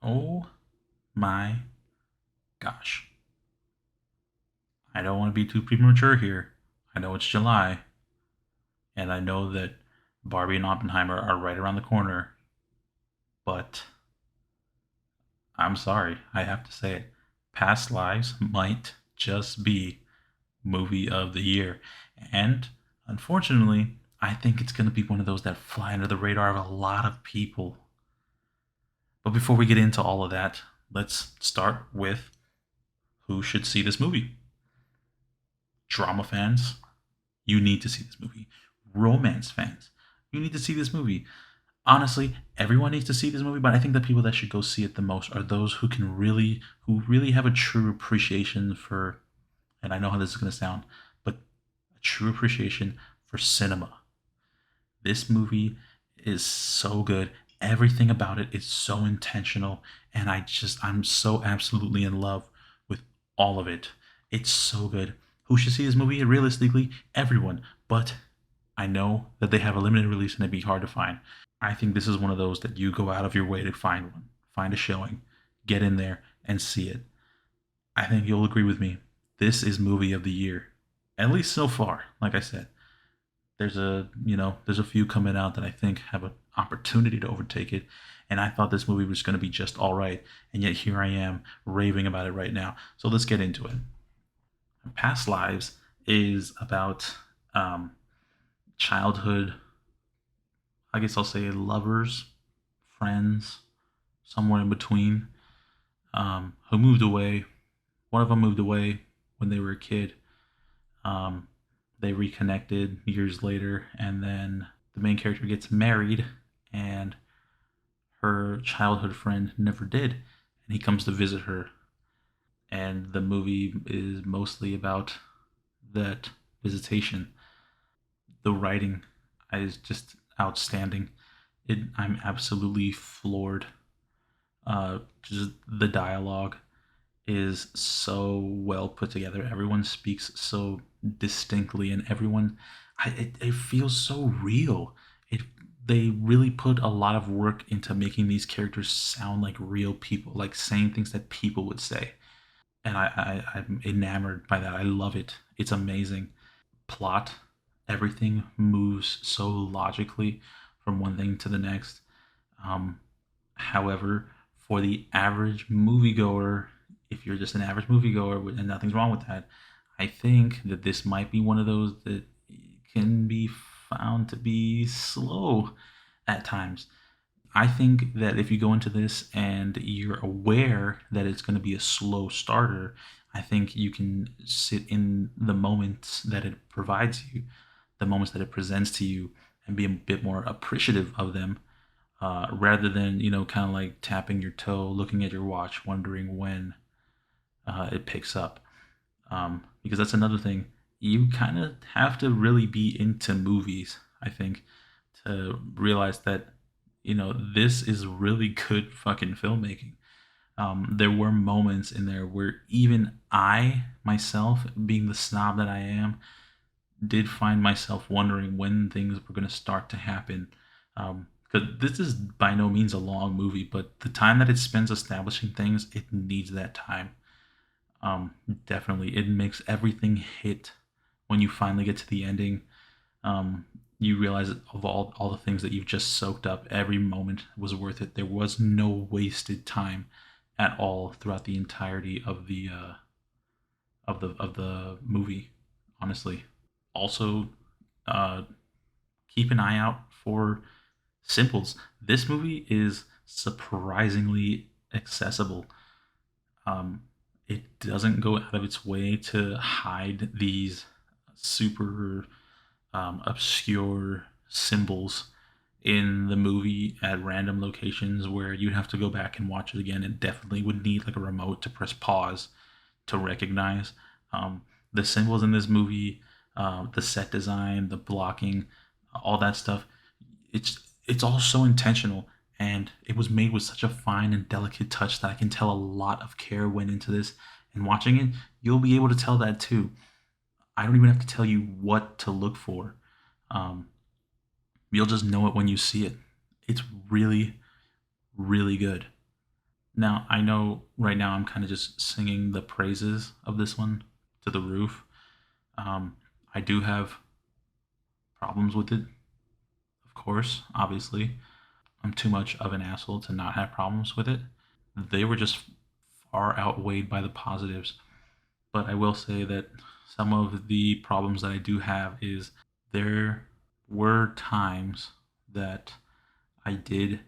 Oh my gosh. I don't want to be too premature here. I know it's July, and I know that Barbie and Oppenheimer are right around the corner, but I'm sorry, I have to say it. Past Lives might just be movie of the year. And unfortunately, I think it's going to be one of those that fly under the radar of a lot of people. But before we get into all of that, let's start with who should see this movie. Drama fans, you need to see this movie. Romance fans, you need to see this movie. Honestly, everyone needs to see this movie, but I think the people that should go see it the most are those who really have a true appreciation for, and I know how this is going to sound, but a true appreciation for cinema. This movie is so good. Everything about it is so intentional, and I'm so absolutely in love with all of it. It's so good. Who should see this movie? Realistically, everyone. But I know that they have a limited release and it'd be hard to find. I think this is one of those that you go out of your way to find one, find a showing, get in there and see it. I think you'll agree with me. This is movie of the year, at least so far. Like I said, there's a few coming out that I think have an opportunity to overtake it, and I thought this movie was going to be just all right, and yet here I am raving about it right now. So let's get into it. Past Lives is about childhood, I guess I'll say lovers, friends, somewhere in between, who moved away. One of them moved away when they were a kid. Um, they reconnected years later, and then the main character gets married, and her childhood friend never did, and he comes to visit her. And the movie is mostly about that visitation. The writing is just outstanding. I'm absolutely floored. Just the dialogue is so well put together. Everyone speaks so distinctly, and it feels so real. It They really put a lot of work into making these characters sound like real people, like saying things that people would say. And I'm enamored by that. I love it. It's amazing. Plot, everything moves so logically from one thing to the next. Um, However, for the average moviegoer, if you're just an average moviegoer, and nothing's wrong with that, I think that this might be one of those that can be found to be slow at times. I think that if you go into this and you're aware that it's going to be a slow starter, I think you can sit in the moments that it provides you, the moments that it presents to you, and be a bit more appreciative of them, rather than kind of like tapping your toe, looking at your watch, wondering when it picks up. Because that's another thing. You kind of have to really be into movies, I think, to realize that this is really good fucking filmmaking. There were moments in there where even I myself, being the snob that I am, did find myself wondering when things were going to start to happen. Because this is by no means a long movie, but the time that it spends establishing things, it needs that time. Definitely, it makes everything hit when you finally get to the ending. You realize that of all the things that you've just soaked up, every moment was worth it. There was no wasted time at all throughout the entirety of the movie. Honestly, also, uh, keep an eye out for simples. This movie is surprisingly accessible. It doesn't go out of its way to hide these super obscure symbols in the movie at random locations where you'd have to go back and watch it again and definitely would need like a remote to press pause to recognize. The symbols in this movie, the set design, the blocking, all that stuff. It's all so intentional, and it was made with such a fine and delicate touch that I can tell a lot of care went into this. And watching it, you'll be able to tell that too. I don't even have to tell you what to look for. Um, you'll just know it when you see it. It's really, really good. Now, I know right now I'm kind of just singing the praises of this one to the roof. Um, I do have problems with it, of course, obviously. I'm too much of an asshole to not have problems with it. They were just far outweighed by the positives. But I will say that some of the problems that I do have is there were times that I did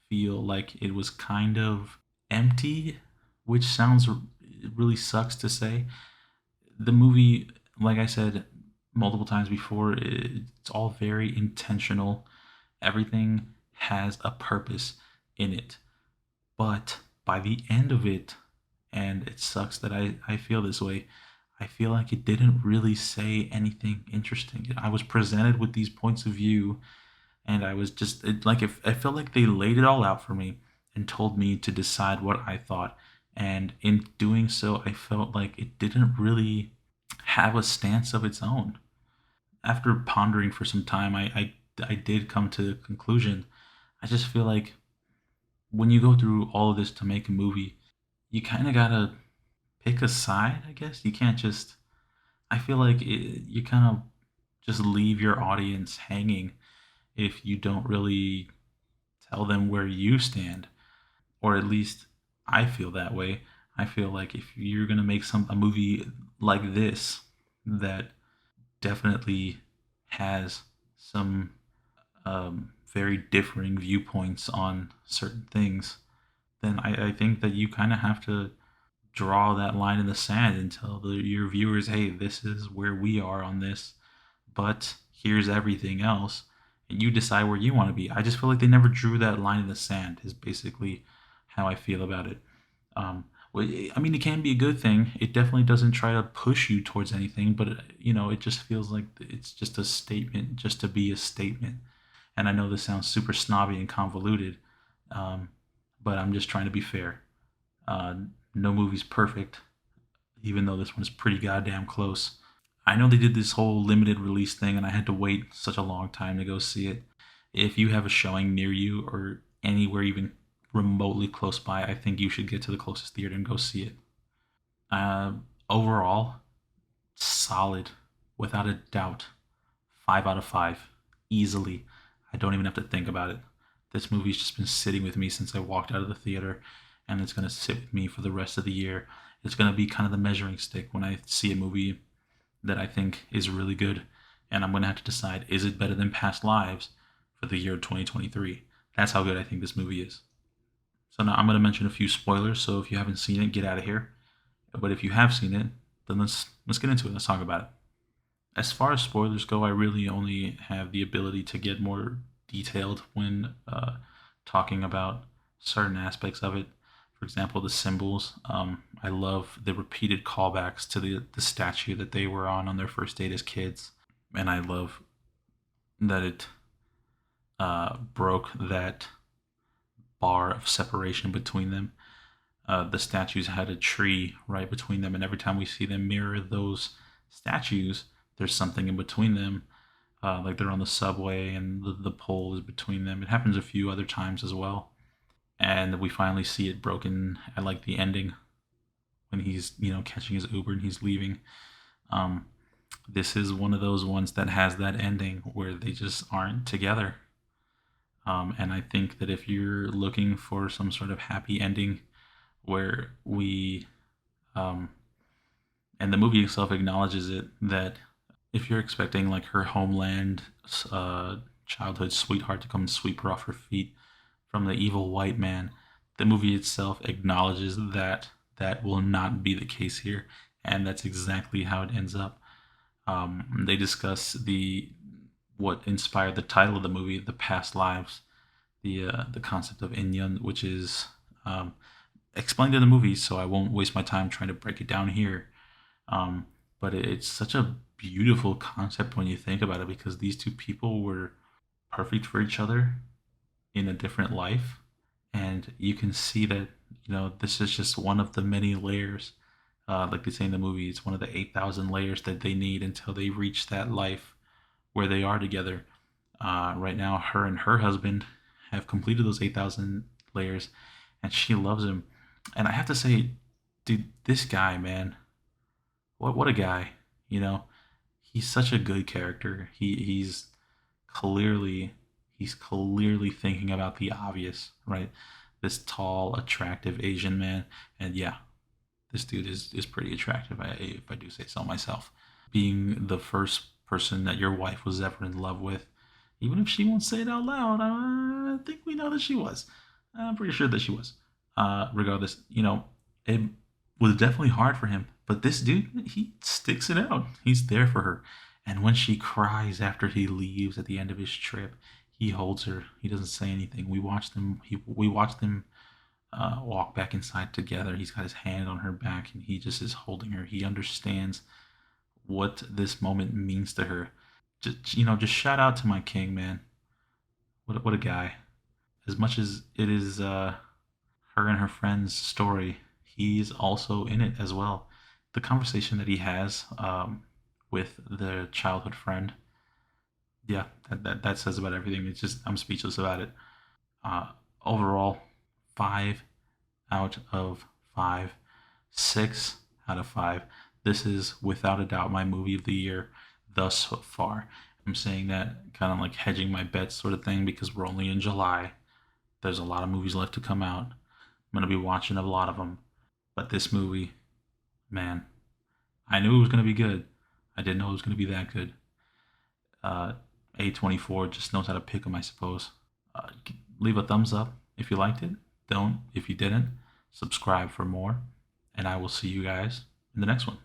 feel like it was kind of empty, which sounds it really sucks to say. The movie, like I said multiple times before, it's all very intentional. Everything has a purpose in it. But by the end of it, and it sucks that I feel this way, I feel like it didn't really say anything interesting. I was presented with these points of view, and I was just like if I felt like they laid it all out for me and told me to decide what I thought. And in doing so, I felt like it didn't really have a stance of its own. After pondering for some time, I did come to the conclusion. I just feel like when you go through all of this to make a movie, you kind of gotta pick a side, I guess. You can't just. I feel like you kind of just leave your audience hanging if you don't really tell them where you stand, or at least I feel that way. I feel like if you're gonna make a movie like this that definitely has some very differing viewpoints on certain things, then I think that you kind of have to draw that line in the sand and tell your viewers, hey, this is where we are on this, but here's everything else. And you decide where you want to be. I just feel like they never drew that line in the sand, is basically how I feel about it. Well, I mean, it can be a good thing. It definitely doesn't try to push you towards anything, but it just feels like it's just a statement, just to be a statement. And I know this sounds super snobby and convoluted, um, but I'm just trying to be fair. Uh, no movie's perfect, even though this one's pretty goddamn close. I know they did this whole limited release thing, and I had to wait such a long time to go see it. If you have a showing near you or anywhere even remotely close by, I think you should get to the closest theater and go see it. Uh, Overall, solid, without a doubt. 5 out of 5, easily. I don't even have to think about it. This movie's just been sitting with me since I walked out of the theater, and it's gonna sit with me for the rest of the year. It's gonna be kind of the measuring stick when I see a movie that I think is really good, and I'm gonna have to decide, is it better than Past Lives for the year 2023? That's how good I think this movie is. So now I'm gonna mention a few spoilers. So if you haven't seen it, get out of here. But if you have seen it, then let's get into it. Let's talk about it. As far as spoilers go, I really only have the ability to get more detailed when talking about certain aspects of it. For example, the symbols. I love the repeated callbacks to the statue that they were on their first date as kids, and I love that it broke that bar of separation between them. The statues had a tree right between them, and every time we see them mirror those statues, there's something in between them. Like they're on the subway and the pole is between them. It happens a few other times as well. And we finally see it broken at like the ending when he's, catching his Uber and he's leaving. Um, this is one of those ones that has that ending where they just aren't together. And I think that if you're looking for some sort of happy ending where um, and the movie itself acknowledges it, that if you're expecting like her homeland uh, childhood sweetheart to come and sweep her off her feet from the evil white man, the movie itself acknowledges that that will not be the case here, and that's exactly how it ends up. They discuss the what inspired the title of the movie, "The Past Lives," the concept of Inyan, which is explained in the movie, so I won't waste my time trying to break it down here. Um, but it's such a beautiful concept when you think about it, because these two people were perfect for each other in a different life, and you can see that this is just one of the many layers. Like they say in the movie, it's one of the 8,000 layers that they need until they reach that life where they are together. Right now, her and her husband have completed those 8,000 layers, and she loves him. And I have to say, dude, this guy, man, what a guy. You know, he's such a good character. Clearly he's clearly thinking about the obvious, right? This tall, attractive Asian man, and yeah, this dude is pretty attractive, if I do say so myself. Being the first person that your wife was ever in love with, even if she won't say it out loud, I think we know that she was. I'm pretty sure that she was. Regardless, it was definitely hard for him, but this dude, he sticks it out. He's there for her. And when she cries after he leaves at the end of his trip, he holds her. He doesn't say anything. We watched them walk back inside together. He's got his hand on her back and he just is holding her. He understands what this moment means to her. Just shout out to my king, man. What a guy. As much as it is her and her friend's story, he's also in it as well. The conversation that he has with the childhood friend, yeah, that says about everything. It's just I'm speechless about it. Uh, Overall, 5 out of 5, 6 out of 5. This is without a doubt my movie of the year thus far. I'm saying that kind of like hedging my bets sort of thing because we're only in July. There's a lot of movies left to come out. I'm gonna be watching a lot of them, but this movie, man, I knew it was gonna be good. I didn't know it was gonna be that good. Uh, A24 just knows how to pick them, I suppose. Uh, Leave a thumbs up if you liked it. Don't if you didn't. Subscribe for more, and I will see you guys in the next one.